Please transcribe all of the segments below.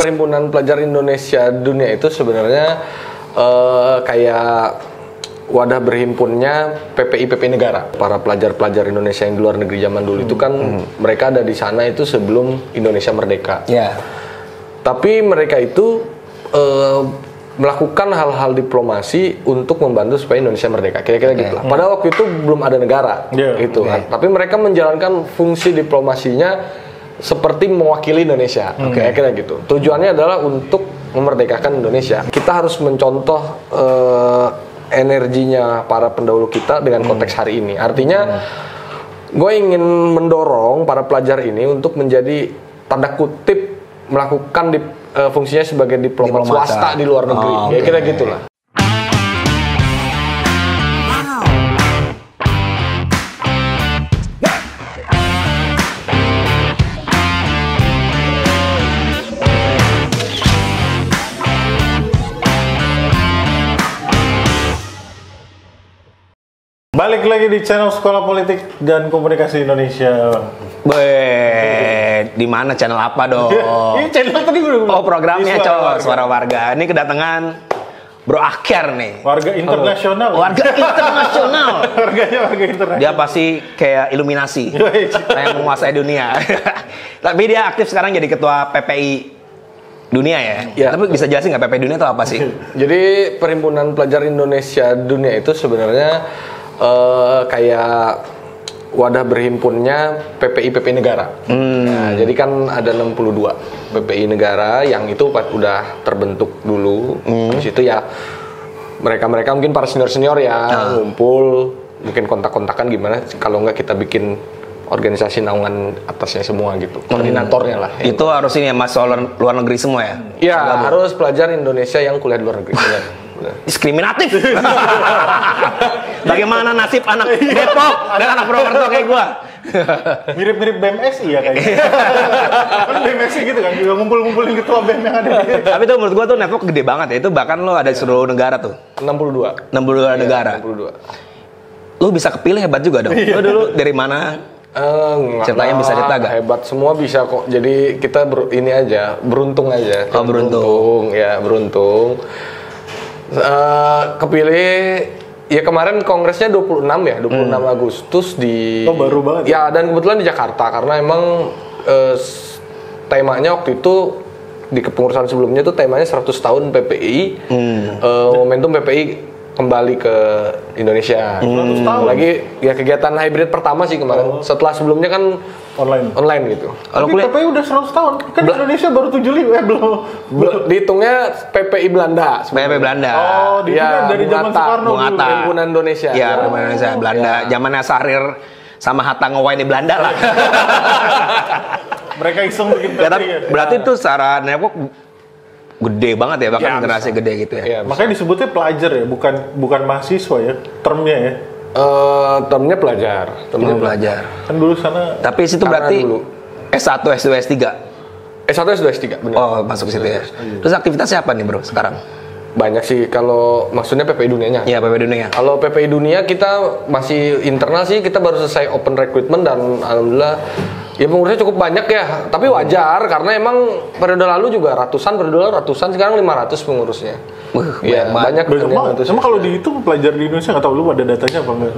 Perhimpunan Pelajar Indonesia Dunia itu sebenarnya kayak wadah berhimpunnya PPI negara. Para pelajar-pelajar Indonesia yang di luar negeri zaman dulu itu kan mereka ada di sana itu sebelum Indonesia merdeka. Tapi mereka itu melakukan hal-hal diplomasi untuk membantu supaya Indonesia merdeka. Kira-kira gitu lah. Padahal waktu itu belum ada negara, gitu kan. Tapi mereka menjalankan fungsi diplomasinya seperti mewakili Indonesia. Kira-kira gitu. Tujuannya adalah untuk memerdekakan Indonesia. Kita harus mencontoh energinya para pendahulu kita dengan konteks hari ini. Artinya, gue ingin mendorong para pelajar ini untuk menjadi tanda kutip melakukan fungsinya sebagai diplomat swasta di luar negeri. Kira-kira gitulah. Balik lagi di channel Sekolah Politik dan Komunikasi Indonesia. Di mana channel apa dong? Ini channel tadi gue udah. Oh, programnya Suara Warga. Ini kedatangan Bro Akhir nih. Warga internasional. Warga internasional. Warganya warga internasional. Dia pasti kayak Iluminasi. Yang menguasai dunia. Tapi dia aktif sekarang jadi ketua PPI Dunia ya? Tapi bisa jelasin nggak PPI Dunia itu apa sih? Jadi Perhimpunan Pelajar Indonesia Dunia itu sebenarnya kayak wadah berhimpunnya PPI negara. Nah, jadi kan ada 62 PPI negara yang itu udah terbentuk dulu. Habis itu ya mereka mungkin para senior ya ngumpul, mungkin kontak-kontakan gimana kalau nggak kita bikin organisasi naungan atasnya semua gitu, koordinatornya lah. Itu harus ini ya, mas luar negeri semua ya? Iya, harus pelajar Indonesia yang kuliah di luar negeri. Diskriminatif. Bagaimana nasib anak Depok dan anak Purwokerto kayak gua? Mirip-mirip BMSI ya kayaknya. Kan BMSI gitu kan, juga ngumpul-ngumpulin ketua BEM yang ada. Tapi tuh menurut gua tuh network gede banget ya. Itu bahkan lo ada di seluruh negara tuh. 62 negara. 62. Lu bisa kepilih, hebat juga dong. Lu dulu dari mana? Ceritanya bisa ditagak. Hebat, semua bisa kok. Jadi kita ini aja, beruntung aja. Oh, beruntung. Ya, beruntung. Kepilih ya kemarin kongresnya 26 ya, 26 Agustus di baru banget. Ya, dan kebetulan di Jakarta karena emang temanya waktu itu di kepengurusan sebelumnya tuh temanya 100 tahun PPI. Momentum PPI kembali ke Indonesia. 100 tahun. Lagi ya kegiatan hybrid pertama sih kemarin. Setelah sebelumnya kan online gitu. Tapi PPI udah 100 tahun. Kan Indonesia baru 75 belum. Dihitungnya PPI Belanda. PPI Belanda. Oh, dihitungnya dari zaman Soekarno. Perhimpunan Indonesia. Iya, Perhimpunan Indonesia Belanda. Zamannya Sahrir sama Hatta ngewain di Belanda lah. Mereka iseng bikin PPI. Berarti itu secara network gede banget ya, bahkan generasi gede gitu ya. Makanya disebutnya pelajar ya, bukan mahasiswa ya, termnya ya. Termnya pelajar. Pelajar. Kan dulu sana. Tapi situ berarti dulu. S1, S2, S3. S1, S2, S3, benar. Oh, masuk ke situ ya. Terus aktivitasnya apa nih, Bro, sekarang? Banyak sih, kalau maksudnya PPI Dunianya. Iya, PPI Dunia. Kalau PPI Dunia kita masih internal sih, kita baru selesai open recruitment dan alhamdulillah ya pengurusnya cukup banyak ya. Tapi wajar karena emang periode lalu juga ratusan, sekarang 500 pengurusnya. Iya, banyak. Sama kalau dihitung pelajar di Indonesia, nggak tahu lu ada datanya apa nggak?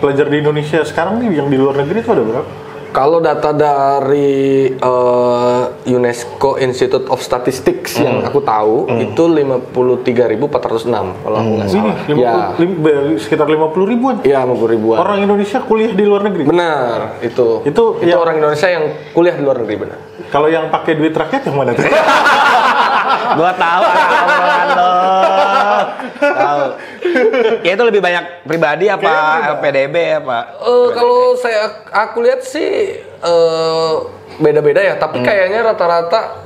Pelajar di Indonesia sekarang nih yang di luar negeri itu ada berapa? Kalau data dari UNESCO Institute of Statistics yang aku tahu itu 53.406 kalau aku nggak salah. Sekitar 50 ribuan. Iya, 50 ribuan. Orang Indonesia kuliah di luar negeri. Benar, itu yang, orang Indonesia yang kuliah di luar negeri, benar. Kalau yang pakai duit rakyat yang mana tuh? Gua tahu lo. Tahu. Ya itu lebih banyak pribadi apa PDB apa? Kalau aku lihat sih beda-beda ya, tapi kayaknya rata-rata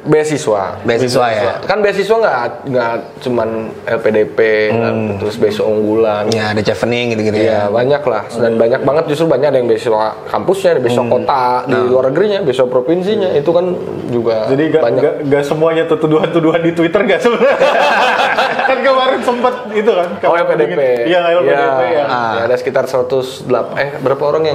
beasiswa ya. Kan beasiswa nggak cuman LPDP kan, terus beasiswa unggulan. Ya, ada chevening gitu-gitu ya. Banyak lah, dan banyak banget, justru banyak ada yang beasiswa kampusnya, ada beasiswa kota di luar negerinya, beasiswa provinsinya, itu kan juga. Jadi banyak. Gak semuanya tuduhan-tuduhan di Twitter gak sebenarnya. Kan kemarin sempat itu kan. LPDP. Iya, LPDP ya. Ya, ada sekitar 108 berapa orang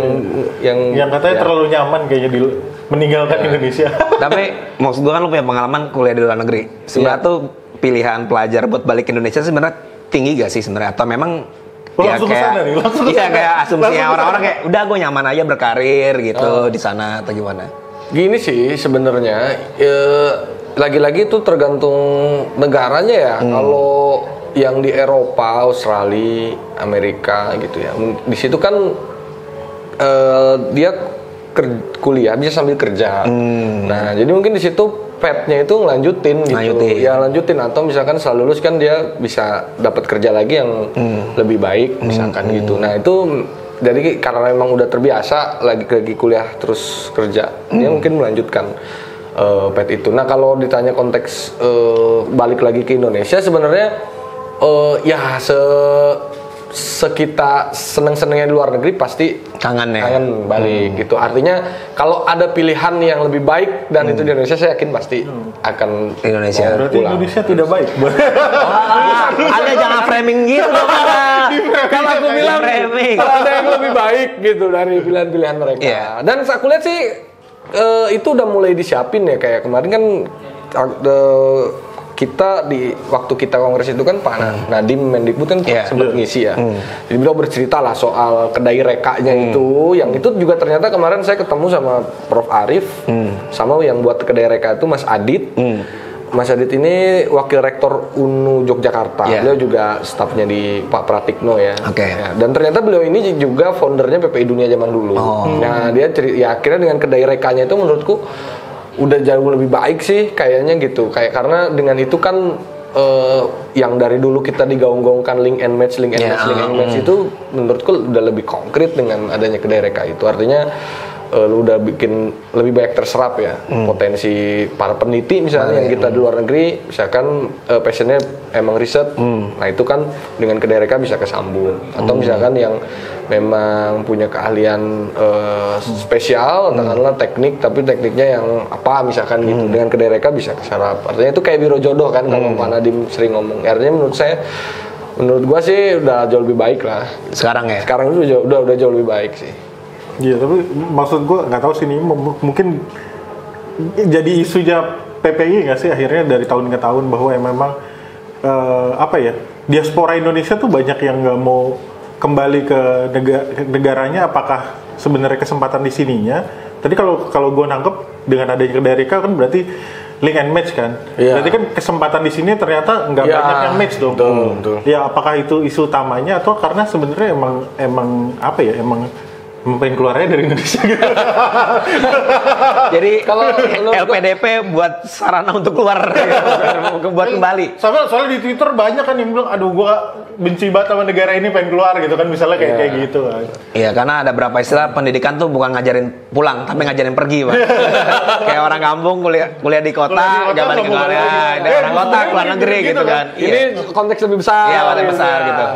yang katanya terlalu nyaman kayaknya di meninggalkan Indonesia. Tapi maksud gue kan lu punya pengalaman kuliah di luar negeri. Sebenarnya tuh pilihan pelajar buat balik ke Indonesia sebenarnya tinggi gak sih sebenarnya? Atau memang langsung kayak, kesana nih, langsung iya kesana. kayak asumsinya Langsung orang-orang kayak udah gue nyaman aja berkarir gitu di sana atau gimana? Gini sih sebenarnya, lagi-lagi itu tergantung negaranya ya. Kalau yang di Eropa, Australia, Amerika gitu ya, di situ kan dia kuliah bisa sambil kerja. Nah, jadi mungkin di situ petnya itu ngelanjutin gitu. Ya lanjutin, atau misalkan setelah lulus kan dia bisa dapat kerja lagi yang lebih baik misalkan gitu. Nah, itu jadi karena memang udah terbiasa lagi kuliah terus kerja, dia mungkin melanjutkan pet itu. Nah, kalau ditanya konteks balik lagi ke Indonesia sebenarnya ya sekita seneng-senengnya di luar negeri pasti kangen balik gitu. Artinya kalau ada pilihan yang lebih baik dan itu di Indonesia, saya yakin pasti akan Indonesia. Berarti pulang. Indonesia tidak baik. Anda jangan framing gitu dong. Kalau aku bilang kalau ada yang lebih baik gitu dari pilihan-pilihan mereka. Dan aku lihat sih itu udah mulai disiapin ya, kayak kemarin kan kita di waktu kita kongres itu kan Pak Nadiem Mendikbud kan sempat ngisi ya. Jadi beliau bercerita lah soal kedai rekanya itu, yang itu juga ternyata kemarin saya ketemu sama Prof Arief, sama yang buat kedai reka itu Mas Adit. Mas Adit ini wakil rektor UNU Yogyakarta. Beliau juga stafnya di Pak Pratikno ya. Ya. Dan ternyata beliau ini juga foundernya PPI Dunia zaman dulu. Nah, dia akhirnya dengan kedai rekanya itu menurutku udah jauh lebih baik sih kayaknya gitu. Kayak karena dengan itu kan yang dari dulu kita digaung-gaungkan link and match itu menurutku udah lebih konkret dengan adanya kedai reka itu. Artinya lu udah bikin lebih banyak terserap ya potensi para peneliti misalnya yang kita di luar negeri, misalkan passionnya emang riset, nah itu kan dengan kedai reka bisa kesambung. Atau misalkan yang memang punya keahlian spesial, katakanlah teknik, tapi tekniknya yang apa misalkan gitu, dengan kedai reka bisa keserap. Artinya itu kayak biro jodoh kan kalau Pak Nadiem sering ngomong. Artinya menurut gua sih udah jauh lebih baik lah. Sekarang ya? Sekarang itu udah jauh lebih baik sih. Iya, tapi maksud gue nggak tahu sih ini mungkin jadi isunya PPI nggak sih akhirnya dari tahun ke tahun, bahwa yang memang apa ya, diaspora Indonesia tuh banyak yang nggak mau kembali ke negaranya. Apakah sebenarnya kesempatan di sininya? Tadi kalau gue nangkep dengan adanya kedai reka kan berarti link and match kan. Berarti kan kesempatan di sini ternyata nggak banyak yang match dong. Betul. Ya, apakah itu isu utamanya atau karena sebenarnya emang apa ya, emang pengen keluarnya dari Indonesia gitu. Jadi kalau LPDP buat sarana untuk keluar buat kembali. Soalnya di Twitter banyak kan yang bilang, aduh gua benci banget sama negara ini, pengen keluar gitu kan, misalnya kayak gitu. Iya, karena ada berapa istilah pendidikan tuh bukan ngajarin pulang, tapi ngajarin pergi, Pak. Kayak orang kampung kuliah di kota, gak balik ke Korea. Ada orang kota keluar negeri gitu kan. Ini konteks lebih besar. Iya, lebih besar gitu.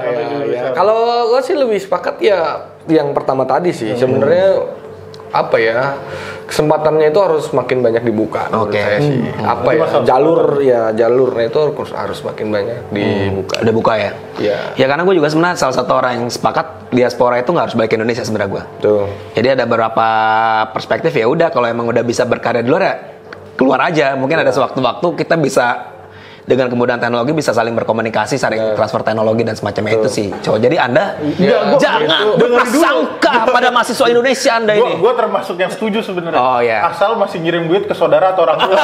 Kalau gue sih lebih sepakat ya yang pertama tadi sih. Sebenarnya apa ya, kesempatannya itu harus makin banyak dibuka menurut saya sih. Apa ya, jalurnya itu harus makin banyak dibuka. Udah buka ya? Iya. Ya karena gue juga sebenarnya salah satu orang yang sepakat diaspora itu nggak harus balik ke Indonesia sebenarnya gue. Tuh. Jadi ada beberapa perspektif, ya udah kalau emang udah bisa berkarya di luar ya keluar aja. Mungkin ada sewaktu-waktu kita bisa dengan kemudahan teknologi bisa saling berkomunikasi, saling transfer teknologi dan semacamnya itu sih. Coba jadi Anda jangan berprasangka pada mahasiswa Indonesia Anda ini. Gue termasuk yang setuju sebenarnya. Oh iya. Asal masih ngirim duit ke saudara atau orang tua.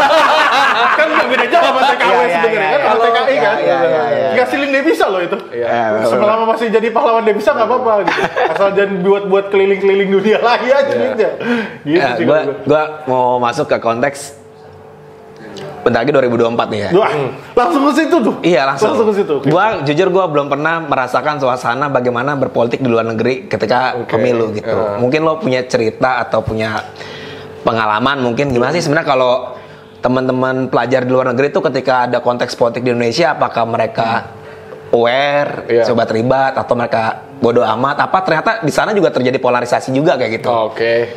Kan nggak beda jauh sama TKW sebenarnya kan, kalau TKI kan. Dikasih link devisa loh itu. Selama masih jadi pahlawan devisa nggak apa-apa gitu. Asal jangan buat keliling-keliling dunia lagi aja duitnya. Gitu. Gue mau masuk ke konteks bentar lagi 2024 nih ya. Langsung ke situ tuh. Iya, langsung ke situ. Jujur gue belum pernah merasakan suasana bagaimana berpolitik di luar negeri ketika pemilu gitu. Mungkin lo punya cerita atau punya pengalaman mungkin gimana sih sebenarnya kalau teman-teman pelajar di luar negeri itu ketika ada konteks politik di Indonesia, apakah mereka aware, coba terlibat, atau mereka bodoh amat? Apa ternyata di sana juga terjadi polarisasi juga kayak gitu? Oke.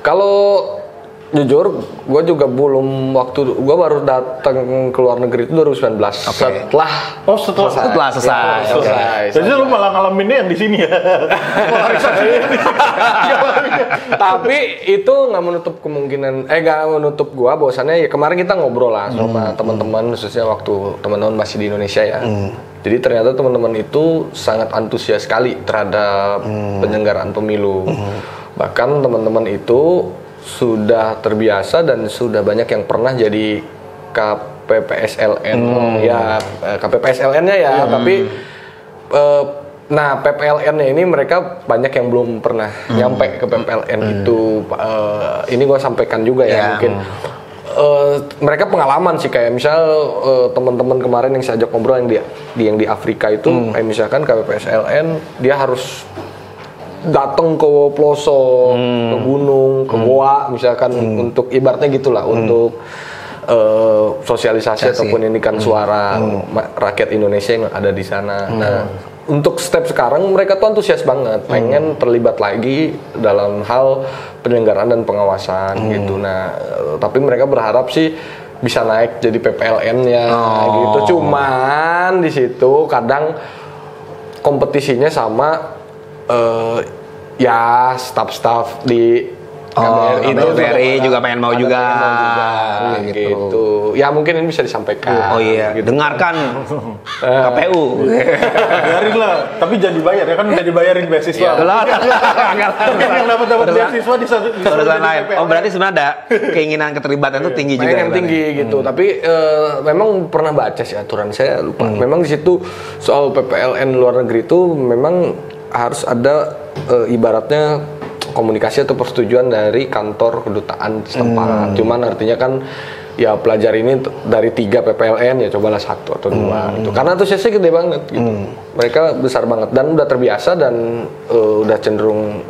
Kalau Jujur, gue juga belum gue baru datang ke luar negeri itu 2019. Setelah selesai. Jadi lu malah ngalaminnya yang di sini ya. Tapi itu nggak menutup kemungkinan, nggak menutup gue bahwasannya ya kemarin kita ngobrol lah sama teman-teman, khususnya waktu teman-teman masih di Indonesia ya. Jadi ternyata teman-teman itu sangat antusias sekali terhadap penyelenggaraan pemilu. Bahkan teman-teman itu sudah terbiasa dan sudah banyak yang pernah jadi KPPSLN KPPSLN-nya ya, tapi nah PPLN-nya ini mereka banyak yang belum pernah nyampe ke PPLN itu. Ini gue sampaikan juga ya, mungkin mereka pengalaman sih, kayak misal teman-teman kemarin yang saya ajak ngobrol yang di Afrika itu, kayak misalkan KPPSLN dia harus datang ke pelosok, ke gunung, ke goa misalkan, untuk ibaratnya gitulah, untuk sosialisasi ataupun indikan suara rakyat Indonesia yang ada di sana. Nah, untuk step sekarang mereka tuh antusias banget, pengen terlibat lagi dalam hal penyelenggaraan dan pengawasan gitu. Nah, tapi mereka berharap sih bisa naik jadi PPLN-nya gitu. Cuman di situ kadang kompetisinya sama ya staff-staff di KBRI juga pengen mau juga gitu. Ya mungkin ini bisa disampaikan. Gitu. Dengarkan KPU. Biarin lah, tapi jangan dibayar ya kan, udah dibayarin beasiswa. Yang dapat beasiswa di urusan lain. Berarti sebenarnya ada keinginan keterlibatan itu tinggi juga. Yang tinggi gitu. Tapi memang pernah baca sih aturan, saya lupa. Memang di situ soal PPLN luar negeri itu memang harus ada ibaratnya komunikasi atau persetujuan dari kantor kedutaan setempat. Cuman artinya kan ya pelajar ini dari 3 PPLN ya cobalah 1 atau 2 gitu. Karena antusiasnya gede banget gitu. Mereka besar banget dan udah terbiasa dan udah cenderung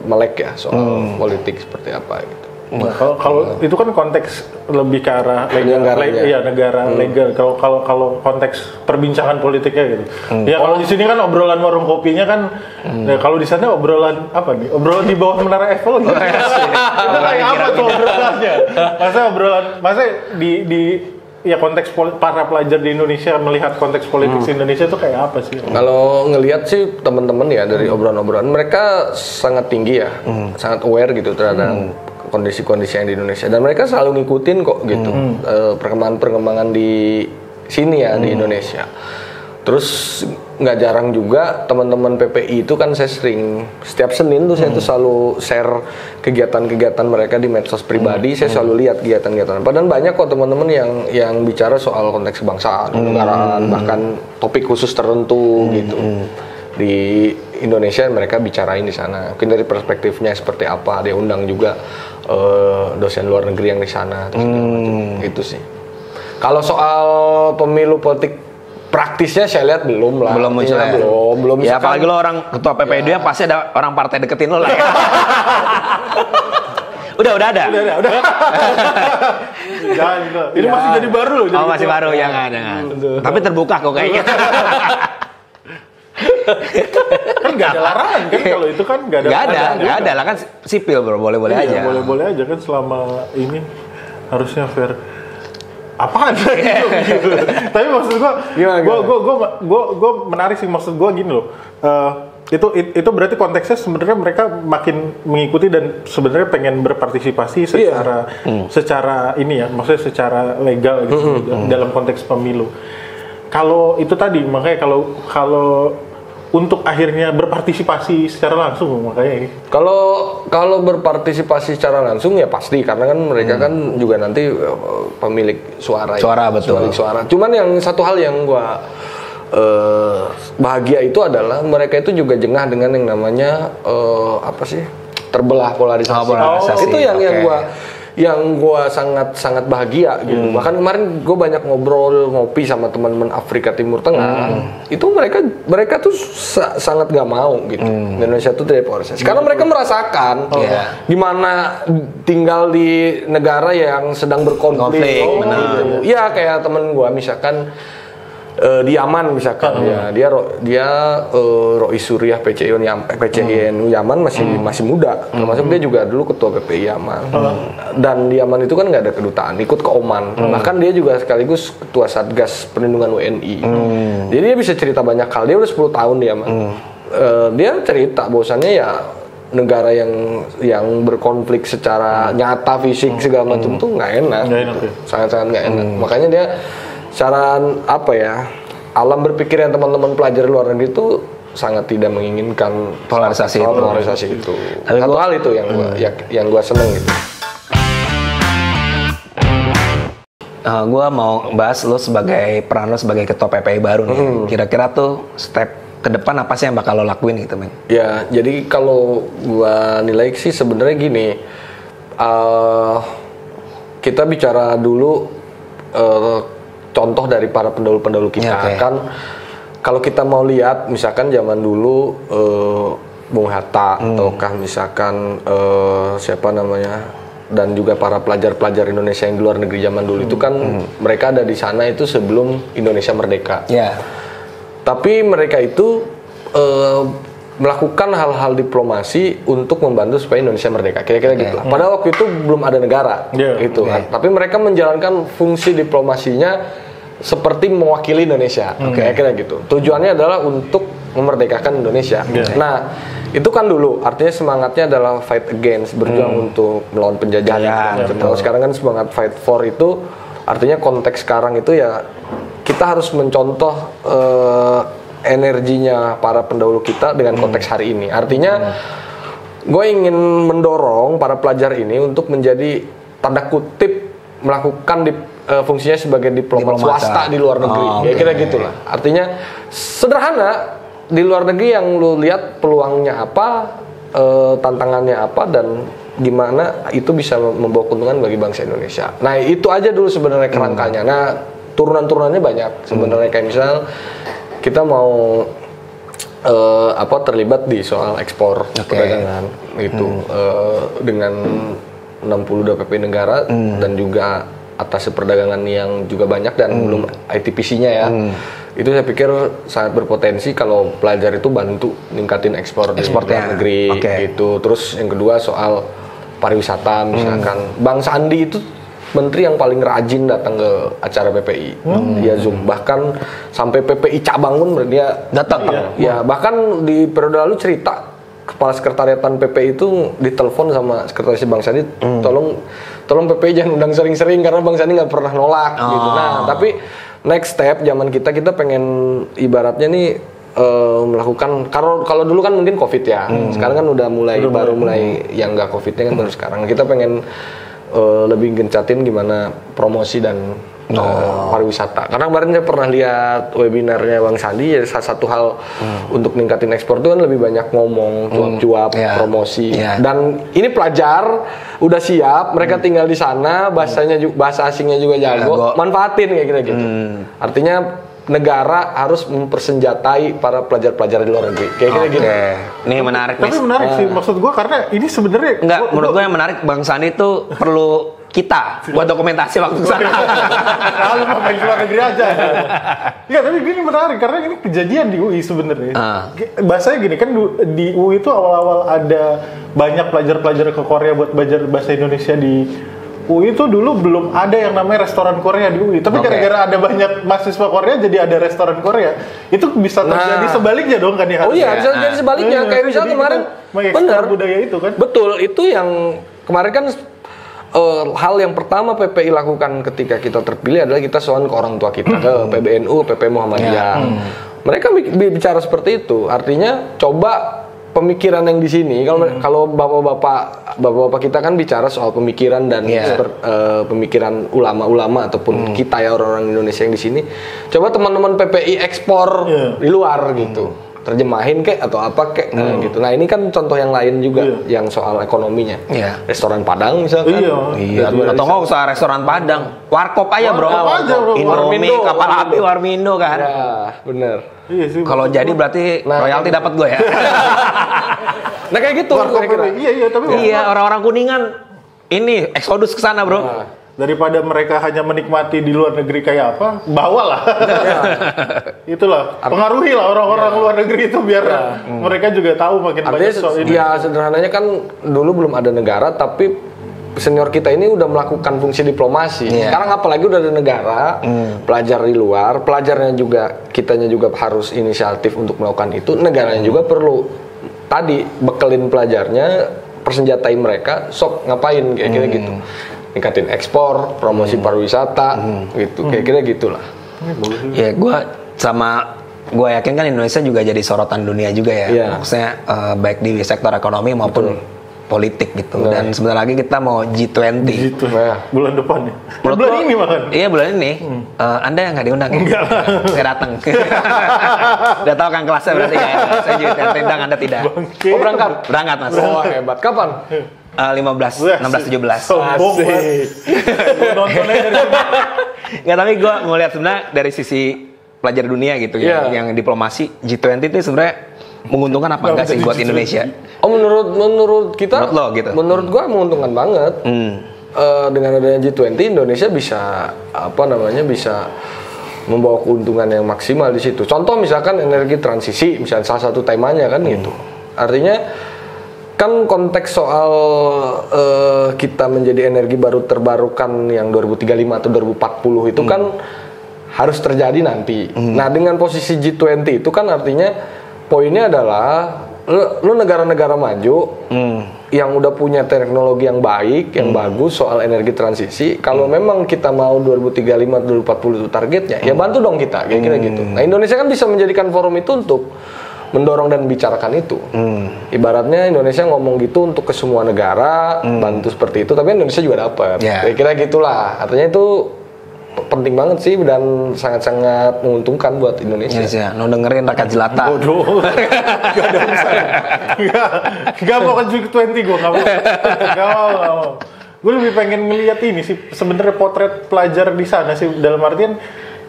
melek ya soal politik seperti apa gitu. Nah, kalau itu kan konteks lebih ke arah negara legal. Kalau konteks perbincangan politiknya gitu. Ya kalau di sini kan obrolan warung kopinya kan, ya, kalau di sana obrolan apa nih? Obrolan di bawah menara Eiffel gitu. Itu kayak apa tuh obrolannya? Masa di ya konteks para pelajar di Indonesia melihat konteks politik Indonesia itu kayak apa sih? Kalau ngelihat sih teman-teman ya dari obrolan-obrolan mereka sangat tinggi ya, sangat aware gitu terhadap kondisi-kondisi yang di Indonesia, dan mereka selalu ngikutin kok gitu perkembangan-perkembangan di sini ya di Indonesia. Terus nggak jarang juga teman-teman PPI itu kan saya sering setiap Senin tuh saya tuh selalu share kegiatan-kegiatan mereka di medsos pribadi. Saya selalu lihat kegiatan-kegiatan. Padahal banyak kok teman-teman yang bicara soal konteks kebangsaan, kenegaraan, bahkan topik khusus tertentu gitu. Di Indonesia mereka bicarain di sana. Mungkin dari perspektifnya seperti apa, dia undang juga dosen luar negeri yang di sana. Itu sih. Kalau soal pemilu politik praktisnya saya lihat belum lah. Belum muncul ya. Belum. Ya apalagi lo orang ketua PPI ya. Pasti ada orang partai deketin lo lah ya. Udah ada. Jangan gitu. Ini masih jadi baru loh. Masih baru, jangan. Tapi terbuka kok kayaknya. Kan nggak ada larangan kan, kalau itu kan nggak ada lah kan sipil bro, boleh aja. Boleh aja kan, selama ini harusnya fair. Apaan gitu. Tapi maksud gue menarik sih, maksud gue gini loh. Itu berarti konteksnya sebenarnya mereka makin mengikuti dan sebenarnya pengen berpartisipasi secara ini ya, maksudnya secara legal gitu dalam konteks pemilu. Kalau itu tadi, makanya kalau untuk akhirnya berpartisipasi secara langsung, makanya ini. Kalau berpartisipasi secara langsung ya pasti, karena kan mereka kan juga nanti pemilik suara. Betul. Pemilik suara. Cuman yang satu hal yang gua bahagia itu adalah mereka itu juga jengah dengan yang namanya terbelah polarisasi. Itu yang gue sangat bahagia gitu. Bahkan kemarin gue banyak ngopi sama teman-teman Afrika Timur Tengah. Itu mereka tuh sangat gak mau gitu. Indonesia tuh tidak polarisasi. Karena mereka merasakan gimana tinggal di negara yang sedang berkonflik. Benar. Ya kayak temen gue misalkan di Yaman misalkan ya dia Rois Suriah PCINU Yaman masih muda, termasuk dia juga dulu ketua PPI Yaman. Dan di Yaman itu kan nggak ada kedutaan, ikut ke Oman. Bahkan dia juga sekaligus ketua Satgas Perlindungan WNI. Jadi dia bisa cerita banyak hal. Dia udah 10 tahun di Yaman. Dia cerita bahwasannya ya negara yang berkonflik secara nyata fisik segala macam tuh nggak enak, sangat-sangat nggak enak. Makanya dia cara alam berpikir yang teman-teman pelajar luar negeri itu sangat tidak menginginkan polarisasi itu. Satu hal itu yang gua seneng gitu. Gua mau bahas peran lo sebagai ketua PPI baru nih. Kira-kira tuh step ke depan apa sih yang bakal lo lakuin gitu, men? Ya, jadi kalau gua nilai sih sebenarnya gini, kita bicara dulu contoh dari para pendahulu kita. Kan kalau kita mau lihat misalkan zaman dulu Bung Hatta ataukah misalkan siapa namanya, dan juga para pelajar-pelajar Indonesia yang di luar negeri zaman dulu itu kan mereka ada di sana itu sebelum Indonesia merdeka. Tapi mereka itu melakukan hal-hal diplomasi untuk membantu supaya Indonesia merdeka. Kira-kira gitu lah. Padahal waktu itu belum ada negara, gitu kan. Tapi mereka menjalankan fungsi diplomasinya seperti mewakili Indonesia. Kira-kira gitu. Tujuannya adalah untuk memerdekakan Indonesia. Nah, itu kan dulu. Artinya semangatnya adalah fight against, berjuang untuk melawan penjajahan. Kalau sekarang kan semangat fight for itu, artinya konteks sekarang itu ya kita harus mencontoh energinya para pendahulu kita dengan konteks hari ini. Artinya gue ingin mendorong para pelajar ini untuk menjadi tanda kutip melakukan fungsinya sebagai diplomat swasta di luar negeri. Kira-kira gitulah. Artinya sederhana, di luar negeri yang lu lihat peluangnya apa, tantangannya apa, dan gimana itu bisa membawa keuntungan bagi bangsa Indonesia. Nah itu aja dulu sebenarnya kerangkanya. Nah turunan-turunannya banyak sebenarnya, kayak misal kita mau terlibat di soal ekspor perdagangan itu dengan 62 PPI negara dan juga atas perdagangan yang juga banyak dan belum ITPC-nya ya. Itu saya pikir sangat berpotensi kalau pelajar itu bantu ningkatin ekspor di luar negeri gitu. Terus yang kedua soal pariwisata misalkan. Bang Sandi itu menteri yang paling rajin datang ke acara PPI. Dia Zoom, bahkan sampai PPI cabang pun dia datang. Ya, bahkan di periode lalu cerita kepala sekretariatan PPI itu ditelepon sama sekretaris Bang Sandi, tolong PPI jangan undang sering-sering karena Bang Sandi nggak pernah nolak gitu. Nah, tapi next step zaman kita pengen ibaratnya nih melakukan, kalau dulu kan mungkin COVID ya. Sekarang kan udah mulai yang nggak COVID-nya kan baru sekarang. Kita pengen lebih gencatin gimana promosi dan pariwisata. Karena kemarin saya pernah lihat webinarnya Bang Sandi, ya salah satu hal untuk ningkatin ekspor itu kan lebih banyak ngomong, cuap-cuap, promosi. Dan ini pelajar udah siap, mereka tinggal di sana, bahasa asingnya juga jago, manfaatin kayak gitu. Artinya negara harus mempersenjatai para pelajar-pelajar di luar negeri. Kayak gitu. Ini menarik. Tapi menarik sih, maksud gua karena ini sebenarnya menurut gua yang menarik, Bang Sandi itu perlu kita buat dokumentasi waktu sana. Kalau mau main luar negeri aja. Enggak, tapi gini menarik karena ini kejadian di UI sebenarnya. Bahasanya gini kan, di UI itu awal-awal ada banyak pelajar-pelajar ke Korea buat belajar bahasa Indonesia. Di UI itu dulu belum ada yang namanya restoran Korea di UI. Tapi gara-gara ada banyak mahasiswa Korea jadi ada restoran Korea. Itu bisa terjadi sebaliknya dong kan ya? Oh iya, bisa terjadi sebaliknya. Kayak misalnya kemarin benar budaya itu kan. Betul, itu yang kemarin kan hal yang pertama PPI lakukan ketika kita terpilih adalah kita sowan ke orang tua kita, ke PBNU, PP Muhammadiyah. Mereka bicara seperti itu. Artinya coba pemikiran yang di sini, kalau bapak-bapak kita kan bicara soal pemikiran dan pemikiran ulama-ulama ataupun kita ya orang-orang Indonesia yang di sini, coba teman-teman PPI ekspor di luar gitu, terjemahin kek atau apa kek gitu. Nah ini kan contoh yang lain juga yang soal ekonominya. Restoran Padang misalkan. Atau nggak usah restoran Padang, warkop aja bro. Indomie, kapal api, Warmindo kan. Ya bener. Kalau jadi berarti royalti dapat gue ya. Nah kayak gitu. Tapi orang-orang Kuningan ini eksodus ke sana bro. Daripada mereka hanya menikmati di luar negeri kayak apa, bawalah. Itulah, pengaruhi lah orang-orang luar negeri itu biar mereka juga tahu makin banyak soal ini. Ya sederhananya kan dulu belum ada negara, tapi senior kita ini udah melakukan fungsi diplomasi. Sekarang apalagi udah ada negara, pelajar di luar, pelajarnya juga, kitanya juga harus inisiatif untuk melakukan itu. Negaranya juga perlu tadi bekelin pelajarnya, persenjatai mereka, sok ngapain kayak gitu. Ningkatin ekspor, promosi pariwisata, gitu, kira-kira gitulah. Ya, gue yakin kan Indonesia juga jadi sorotan dunia juga ya. Maksudnya baik di sektor ekonomi maupun politik gitu. Dan sebentar lagi kita mau G20. Bulan depan ya. Bulan ini makan. Iya, bulan ini. Anda yang nggak diundang? Enggak. Saya datang. Udah tahu kan kelasnya berarti ya. Saya juga undang, Anda tidak. Oh, berangkat? Berangkat, Mas. Oh, hebat. Kapan? 15, 16, 17. Sombong banget. Nontonnya dari sini. Nggak, tapi gue mau lihat sebenarnya dari sisi pelajar dunia gitu yang diplomasi, G20 itu sebenarnya menguntungkan apa enggak sih buat Indonesia? Oh, menurut kita, menurut lo gitu? Menurut gue menguntungkan banget. Dengan adanya G20, Indonesia bisa bisa membawa keuntungan yang maksimal di situ. Contoh misalkan energi transisi, misalnya salah satu temanya kan gitu. Artinya kan konteks soal kita menjadi energi baru terbarukan yang 2035 atau 2040 itu kan harus terjadi nanti. Nah, dengan posisi G20 itu kan artinya poinnya adalah lu negara-negara maju yang udah punya teknologi yang baik, yang bagus soal energi transisi. Kalau memang kita mau 2035 2040 itu targetnya, ya bantu dong kita, kira-kira gitu. Nah, Indonesia kan bisa menjadikan forum itu untuk mendorong dan bicarakan itu. Ibaratnya Indonesia ngomong gitu untuk ke semua negara, bantu seperti itu, tapi Indonesia juga dapat. Kira-kira gitulah. Artinya itu penting banget sih dan sangat-sangat menguntungkan buat Indonesia. No dengerin rakyat jelata. Bodoh. Gak ada urusan. Gak mau ke G20 gue, gak mau. Gue lebih pengen ngeliat ini sih, sebenarnya potret pelajar di sana sih, dalam artian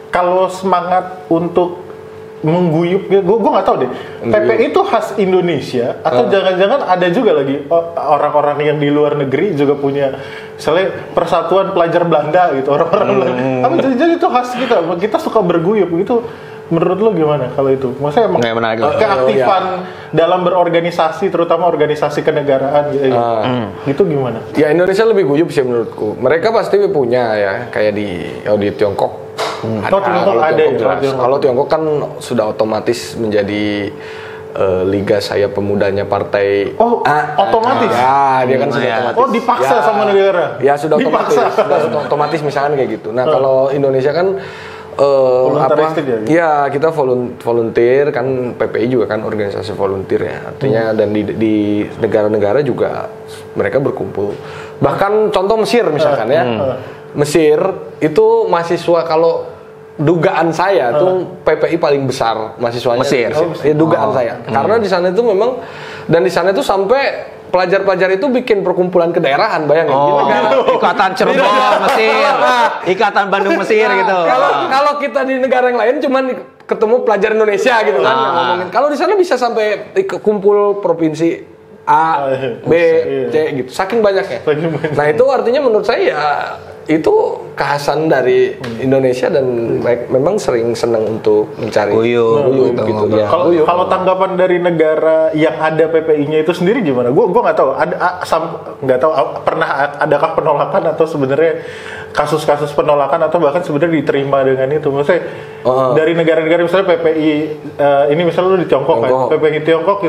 kalau semangat untuk mengguyup, gue nggak tahu deh. PPI itu khas Indonesia atau jangan-jangan ada juga lagi orang-orang yang di luar negeri juga punya, misalnya Persatuan Pelajar Belanda gitu, orang-orang Belanda. Tapi jadi itu khas kita suka berguyup gitu. Menurut lo gimana kalau itu? Maksudnya emang keaktifan dalam berorganisasi, terutama organisasi kenegaraan gitu, itu gimana? Ya, Indonesia lebih guyup sih menurutku. Mereka pasti punya ya, kayak di Tiongkok. Kalau Tiongkok kan sudah otomatis menjadi liga saya pemudanya partai. Otomatis? Ya, dia kan sudah otomatis. Oh, dipaksa sama negara? Ya, sudah otomatis. Sudah otomatis misalkan kayak gitu. Nah, kalau Indonesia kan kita volunteer kan, PPI juga kan organisasi volunteer ya. Artinya dan di negara-negara juga mereka berkumpul. Bahkan contoh Mesir misalkan ya. Mesir itu mahasiswa, kalau dugaan saya tuh PPI paling besar mahasiswanya Mesir. Ya, dugaan saya. Karena di sana itu memang, dan di sana itu sampai pelajar-pelajar itu bikin perkumpulan kedaerahan, bayangin. Ikatan Cirebon Mesir, Ikatan Bandung Mesir gitu. Kalau kita di negara yang lain cuman ketemu pelajar Indonesia gitu kan yang ngomongin. Kalau di sana bisa sampai kumpul provinsi A, B, C gitu. Saking banyaknya. Nah, itu artinya menurut saya ya, itu kekhasan dari Indonesia dan memang sering senang untuk mencari guyup gitu ya. Kalau tanggapan dari negara yang ada PPI-nya itu sendiri gimana? Gue nggak tahu. Nggak tahu pernah adakah penolakan atau sebenarnya kasus-kasus penolakan atau bahkan sebenarnya diterima dengan itu. Maksudnya dari negara-negara misalnya PPI ini misalnya lu di Tiongkok kan, PPI Tiongkok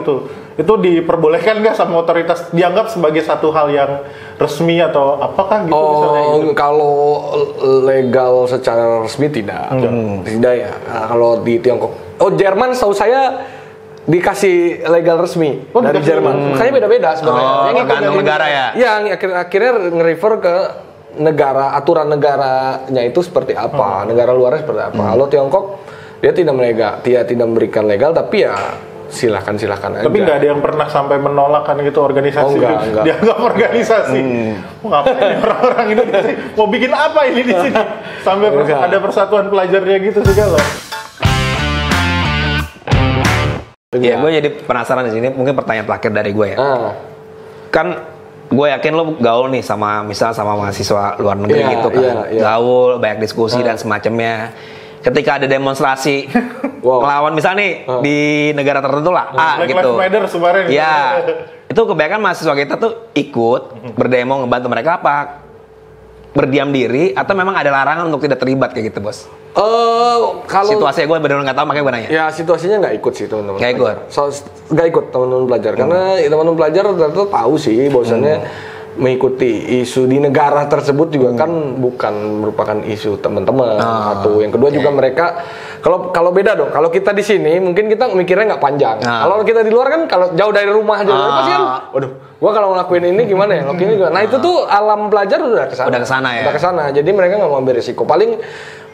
itu diperbolehkan nggak sama otoritas, dianggap sebagai satu hal yang resmi atau apakah gitu misalnya gitu? Kalau legal secara resmi tidak ya. Kalau di Tiongkok, Jerman setahu saya dikasih legal resmi dari Jerman. Makanya beda-beda sebenarnya. Yang tergantung negara ya. Yang akhirnya nge-refer ke negara, aturan negaranya itu seperti apa, negara luarnya seperti apa. Kalau Tiongkok dia tidak memberikan legal, tapi ya silakan aja. Tapi nggak ada yang pernah sampai menolak kan gitu organisasi. Enggak. Dianggap organisasi. Ngapain orang-orang ini di sini? Mau bikin apa ini di sini? Sampai ada persatuan pelajarnya gitu segala. Ya, gue jadi penasaran di sini. Mungkin pertanyaan terakhir dari gue ya. Kan gue yakin lo gaul nih sama mahasiswa luar negeri gitu kan. Gaul, banyak diskusi dan semacamnya. Ketika ada demonstrasi melawan misalnya nih di negara tertentu lah Black gitu. Lives Matter kemarin. Ya. Itu kebanyakan mahasiswa kita tuh ikut berdemo ngebantu mereka apa? Berdiam diri atau memang ada larangan untuk tidak terlibat kayak gitu, Bos? Kalau situasinya gue benar-benar nggak tahu, makanya gue nanya. Ya situasinya nggak ikut sih teman-teman. Nggak ikut. Nggak ikut teman-teman pelajar karena teman-teman pelajar ternyata tahu sih bahwasannya mengikuti isu di negara tersebut juga kan bukan merupakan isu teman-teman. Satu, yang kedua juga mereka kalau beda dong. Kalau kita di sini mungkin kita mikirnya nggak panjang. Kalau kita di luar kan kalau jauh dari rumah aja pasti kan, waduh, gua kalau ngelakuin ini gimana ya? Ngelakuin ini gimana? Nah itu tuh alam pelajar udah kesana. Udah kesana ya. Udah kesana. Jadi mereka nggak mau ambil risiko. Paling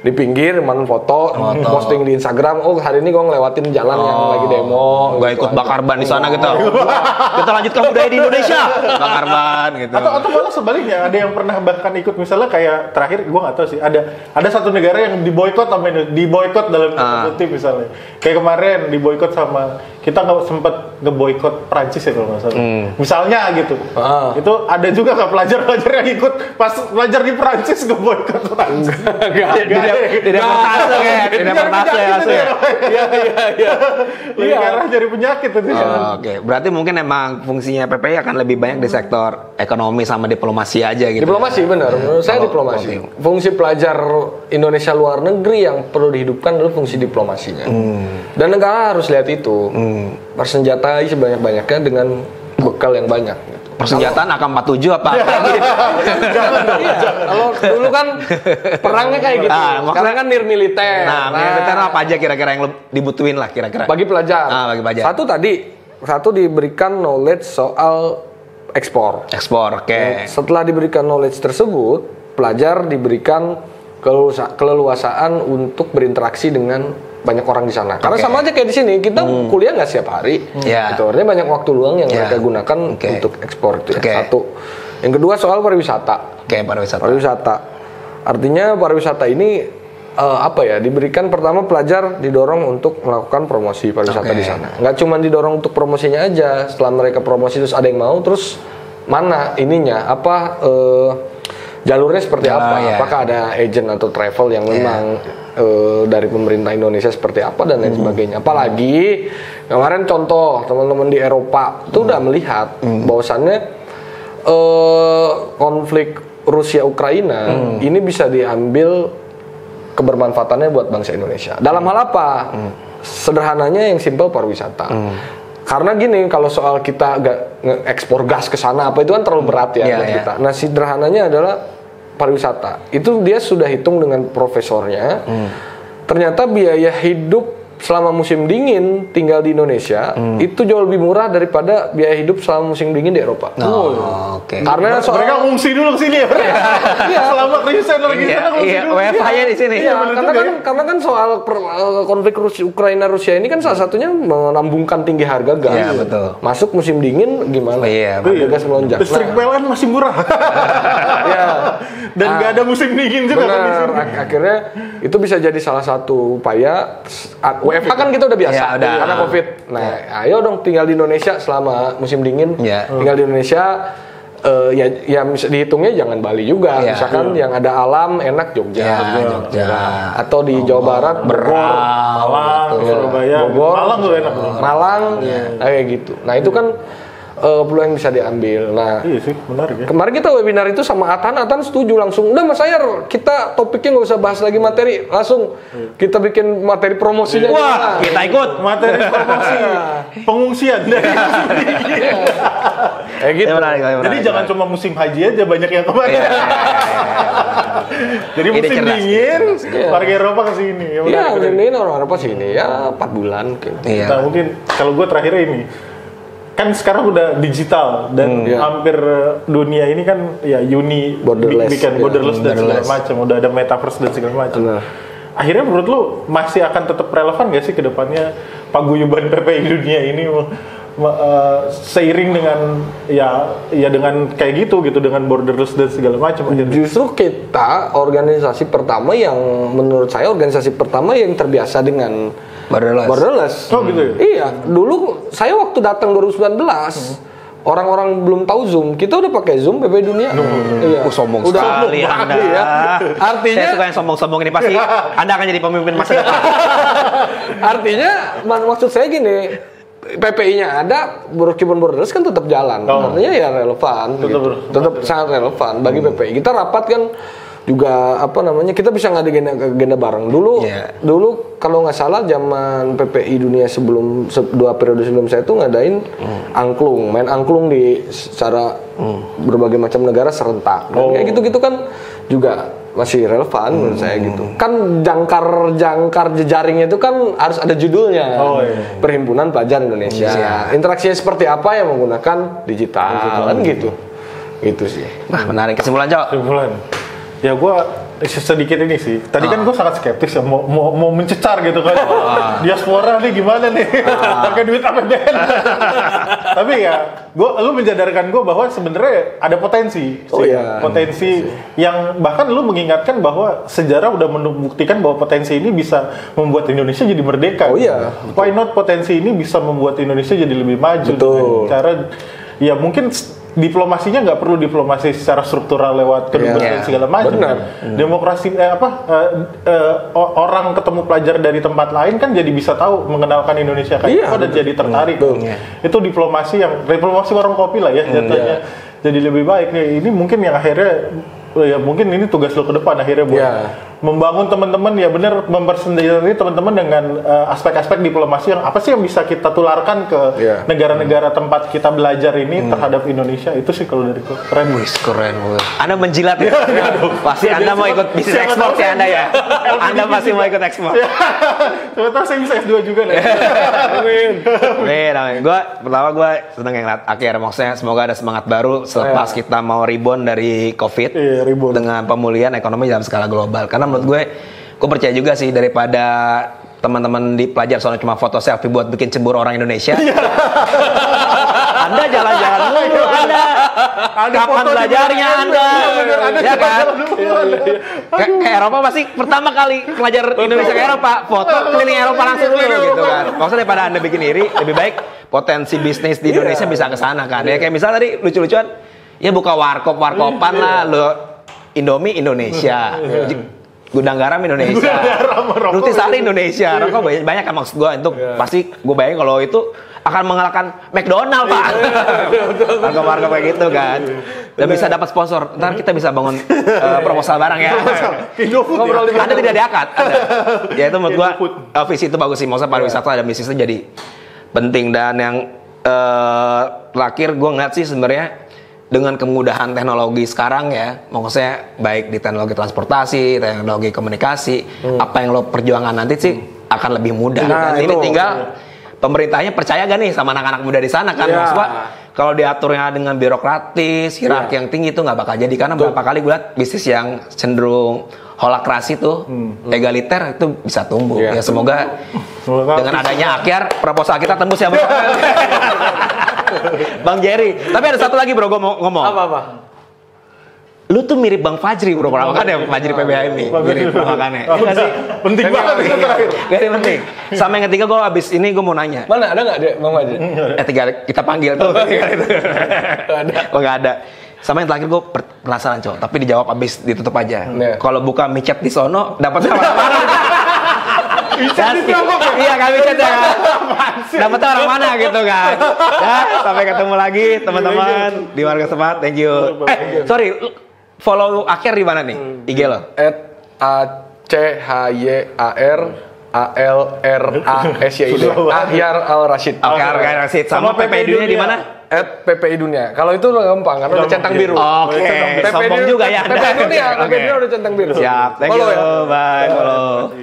di pinggir, foto, posting di Instagram. Oh hari ini gue ngelewatin jalan yang lagi demo. Gue ikut bakar ban di sana gitu. Kita lanjutkan budaya di Indonesia. Bakar ban gitu. Atau malah sebaliknya, ada yang pernah bahkan ikut misalnya kayak terakhir gue nggak tahu sih. Ada satu negara yang diboykot sama diboykot dalam kutip misalnya. Kayak kemarin diboykot sama kita nggak sempat ngeboykot Prancis ya kalau nggak salah. Misalnya gitu. Itu ada juga nggak pelajar-pelajar yang ikut pas pelajar di Prancis ngeboykot Prancis. Di reportase kayak di reportase ya. Iya. Karena jadi penyakit itu. Oke, berarti mungkin emang fungsinya PPI akan lebih banyak di sektor ekonomi sama diplomasi aja gitu. Diplomasi benar. Menurut saya diplomasi. Fungsi pelajar Indonesia luar negeri yang perlu dihidupkan adalah fungsi diplomasinya. Dan negara harus lihat itu. Bersenjatai sebanyak-banyaknya dengan bekal yang banyak. Persenjataan AK-47 apa? Kalau dulu kan perangnya kayak gitu. Sekarang kan militer. Nah, militer apa aja kira-kira yang dibutuhin lah kira-kira? Bagi pelajar. Bagi pelajar. Satu diberikan knowledge soal ekspor. Oke. Setelah diberikan knowledge tersebut, pelajar diberikan keleluasaan untuk berinteraksi dengan banyak orang di sana. Karena sama aja kayak di sini, kita kuliah nggak setiap hari. Gitu. Artinya banyak waktu luang yang mereka gunakan untuk ekspor itu. Satu. Yang kedua soal pariwisata. Pariwisata. Artinya pariwisata ini diberikan pertama pelajar didorong untuk melakukan promosi pariwisata di sana. Nggak cuma didorong untuk promosinya aja. Setelah mereka promosi terus ada yang mau, terus mana ininya jalurnya seperti apa? Apakah ada agent atau travel yang memang dari pemerintah Indonesia seperti apa dan lain sebagainya. Apalagi kemarin contoh teman-teman di Eropa itu udah melihat bahwasannya konflik Rusia Ukraina ini bisa diambil kebermanfaatannya buat bangsa Indonesia. Dalam hal apa? Sederhananya yang simple pariwisata. Karena gini, kalau soal kita ekspor gas ke sana apa itu kan terlalu berat ya buat kita. Nah, sederhananya adalah pariwisata. Itu dia sudah hitung dengan profesornya. Ternyata biaya hidup selama musim dingin tinggal di Indonesia itu jauh lebih murah daripada biaya hidup selama musim dingin di Eropa. Karena mereka ngungsi dulu ke sini ya. Selama krisis lagi sana ngungsi dulu. WFH-nya di sini. Karena kan soal konflik Ukraina Rusia ini kan salah satunya menambungkan tinggi harga gas. Iya, betul. Masuk musim dingin gimana? Harga gas melonjak. Listrik PLN masih murah. Dan nggak ada musim dingin juga kan di sini. Akhirnya itu bisa jadi salah satu upaya. WFH kan kita udah biasa karena COVID. Nah, ayo dong tinggal di Indonesia selama musim dingin. Tinggal di Indonesia ya dihitungnya jangan Bali juga. Misalkan yang ada alam enak Jogja. Atau di Jawa Barat Malang, Surabaya, Bogor, Malang tuh enak. Malang kayak gitu. Nah, itu kan peluang yang bisa diambil. Nah, iya sih, menarik ya. Kemarin kita webinar itu sama Atan setuju langsung. Udah Mas Ayer, kita topiknya nggak usah bahas lagi materi, langsung kita bikin materi promosinya. Wah, kita ikut materi promosi pengungsian dari kayak gitu. Jadi jangan cuma musim haji aja banyak yang kemarin. Jadi musim dingin, warga Eropa ke sini. Iya, musim dingin orang Eropa sini ya 4 bulan. Nah, mungkin kalau gue terakhir ini. Kan sekarang udah digital dan hampir dunia ini kan ya borderless dan segala macam, udah ada metaverse dan segala macam. Akhirnya menurut lu masih akan tetap relevan gak sih ke depannya paguyuban PPI dunia ini seiring dengan ya dengan kayak gitu dengan borderless dan segala macam. Justru kita organisasi pertama yang menurut saya yang terbiasa dengan borderless. Oh gitu ya? Iya, dulu saya waktu datang 2019 orang-orang belum tahu Zoom, kita udah pakai Zoom PPI Dunia. Iya. Sombong Udah sekali sombong Anda. banget ya. Artinya Saya suka yang sombong-sombong ini pasti Anda akan jadi pemimpin masa depan. artinya maksud saya gini, PPI-nya ada, Keep on Borders kan tetap jalan. Artinya ya relevan, tetap sangat relevan bagi PPI. Kita rapat kan juga kita bisa ngadain agenda bareng dulu kalau nggak salah zaman PPI Dunia sebelum 2 periode sebelum saya itu ngadain main angklung di secara berbagai macam negara serentak. Kayak gitu-gitu kan juga masih relevan menurut saya gitu. Kan jangkar jejaringnya itu kan harus ada judulnya. Perhimpunan Pelajar Indonesia. Interaksinya seperti apa yang menggunakan digital kan gitu. Gitu sih. Wah, menarik. Kesimpulan, Cok. Kesimpulan. Ya gue sedikit ini sih. Tadi kan gue sangat skeptis ya mau mencecar gitu kan. Diaspora nih gimana nih? Pakai duit APBN. Tapi ya, lu menjadarkan gue bahwa sebenarnya ada potensi. Potensi yang bahkan lu mengingatkan bahwa sejarah udah membuktikan bahwa potensi ini bisa membuat Indonesia jadi merdeka. Why not potensi ini bisa membuat Indonesia jadi lebih maju dengan cara ya mungkin diplomasinya nggak perlu diplomasi secara struktural lewat kedubes segala macam. Demokrasi orang ketemu pelajar dari tempat lain kan jadi bisa tahu mengenalkan Indonesia kayak apa dan jadi tertarik. Itu diplomasi warung kopi lah ya jatuhnya. Jadi lebih baik nih. Ini mungkin yang akhirnya ya mungkin ini tugas lo ke depan akhirnya buat membangun teman-teman ya benar mempersendiri teman-teman dengan aspek-aspek diplomasi yang apa sih yang bisa kita tularkan ke negara-negara tempat kita belajar ini terhadap Indonesia. Itu sih kalau dari gue keren. Anda menjilat ya. Pasti Anda mau ikut bisnis ekspor ya Anda ya. Anda pasti mau ikut ekspor. Sebentar saya bisa S2 juga nih. Amin. Pertama gue seneng yang akhir maksudnya semoga ada semangat baru selepas kita mau rebound dari COVID dengan pemulihan ekonomi dalam skala global. Karena menurut gue percaya juga sih daripada teman-teman di pelajar soalnya cuma foto selfie buat bikin cemburu orang Indonesia. Anda jalan-jalan dulu, Anda kapan belajarnya Anda? Ya kan? Ke Eropa pasti pertama kali pelajar Indonesia ke Eropa, foto keliling Eropa langsung dulu gitu kan. Maksudnya daripada Anda bikin iri, lebih baik potensi bisnis di Indonesia bisa ke sana kan. Ya kayak misalnya tadi lucu-lucuan, ya buka warkopan lah, lo Indomie Indonesia. Gudang garam Indonesia, Nutrisari Indonesia, rokok banyak kan maksud gue itu pasti gue bayangin kalau itu akan mengalahkan McDonald Pak, warga kayak gitu kan, dan bisa dapat sponsor, ntar kita bisa bangun proposal barang ya. Anda tidak diangkat, ya itu menurut gue visi itu bagus sih, maksudnya pariwisata dan bisnisnya jadi penting dan yang terakhir gue ngeliat sih sebenarnya dengan kemudahan teknologi sekarang ya, maksudnya baik di teknologi transportasi, teknologi komunikasi, apa yang lo perjuangan nanti sih akan lebih mudah. Dan ini tinggal pemerintahnya percaya gak nih sama anak-anak muda di sana kan, maksudnya kalau diaturnya dengan birokratis, hierarki yang tinggi itu nggak bakal jadi karena beberapa kali gue lihat bisnis yang cenderung holakrasi tuh egaliter itu bisa tumbuh. Ya semoga dengan adanya Akyar proposal kita tembus ya Bang Jerry. Tapi ada satu lagi bro, gue mau ngomong. Apa? Lu tuh mirip Bang Fajri bro, makanya Fajri PBHM nih. Mirip makanya. Iya nggak sih? Penting banget itu terakhir. Gak ada penting. Sama yang ketiga gue abis ini gue mau nanya. Mana ada nggak deh Bang Fajri? Tinggal kita panggil tuh. Ada. Oh nggak ada. Sama yang terakhir gue penasaran cowok, tapi dijawab abis ditutup aja. Kalau buka micet di sono, dapatnya mana? Iya kami chat ya kan. Dapetnya orang mana gitu kan. Ya sampai ketemu lagi teman-teman di Warga Sepat. Thank you. Sorry, follow Akyar di mana nih? IG lo? @ACHYARALRASYID. Ahyar Al Rashid. Akyar Al Rashid. Sama PPI Dunia di mana? @PPI Dunia. Kalau itu gampang karena udah centang biru. Oke. Sombong juga ya. PPI Dunia udah centang biru. Siap. Thank you. Bye. Follow.